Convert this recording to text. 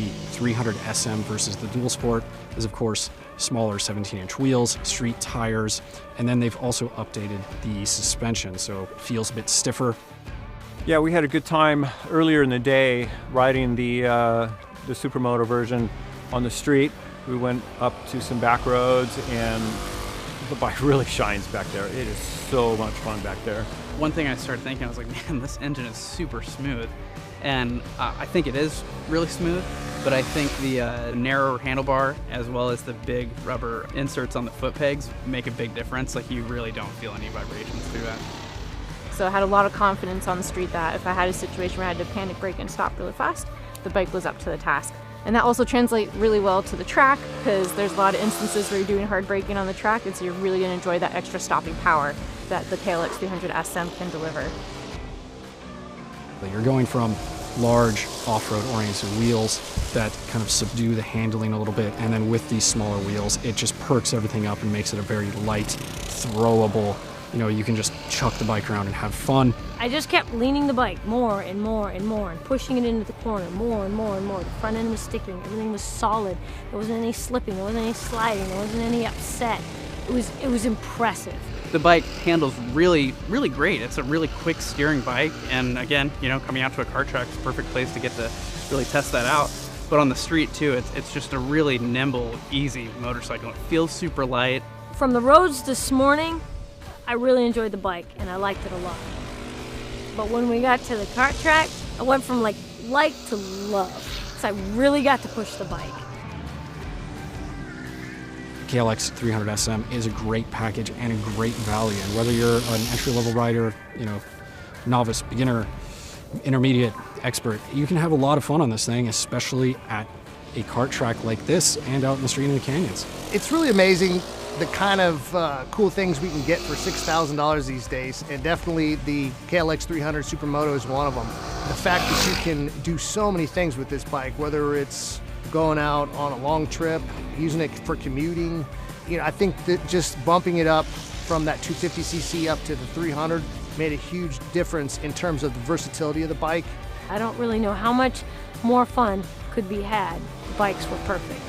the 300SM versus the Dual Sport is, of course, smaller 17-inch wheels, street tires, and then they've also updated the suspension, so it feels a bit stiffer. Yeah, we had a good time earlier in the day riding the Supermoto version on the street. We went up to some back roads, and the bike really shines back there. It is so much fun back there. One thing I started thinking, I was like, man, this engine is super smooth. And I think it is really smooth, but I think the narrower handlebar as well as the big rubber inserts on the foot pegs make a big difference. Like, you really don't feel any vibrations through that. So I had a lot of confidence on the street that if I had a situation where I had to panic brake and stop really fast, the bike was up to the task. And that also translates really well to the track, because there's a lot of instances where you're doing hard braking on the track, and so you're really going to enjoy that extra stopping power that the KLX300SM can deliver. You're going from large off-road oriented wheels that kind of subdue the handling a little bit, and then with these smaller wheels, it just perks everything up and makes it a very light, throwable, you can just chuck the bike around and have fun. I just kept leaning the bike more and more and more and pushing it into the corner more and more and more. The front end was sticking, everything was solid. There wasn't any slipping, there wasn't any sliding, there wasn't any upset. It was impressive. The bike handles really, really great. It's a really quick steering bike, and again, coming out to a kart track is a perfect place to get to really test that out. But on the street too, it's just a really nimble, easy motorcycle. It feels super light. From the roads this morning, I really enjoyed the bike and I liked it a lot. But when we got to the kart track, I went from like to love. So I really got to push the bike. KLX300SM is a great package and a great value. And whether you're an entry-level rider, novice, beginner, intermediate, expert, you can have a lot of fun on this thing, especially at a kart track like this and out in the street in the canyons. It's really amazing the kind of cool things we can get for $6,000 these days, and definitely the KLX300 Supermoto is one of them. The fact that you can do so many things with this bike, whether it's going out on a long trip, using it for commuting, I think that just bumping it up from that 250cc up to the 300 made a huge difference in terms of the versatility of the bike. I don't really know how much more fun could be had. The bikes were perfect.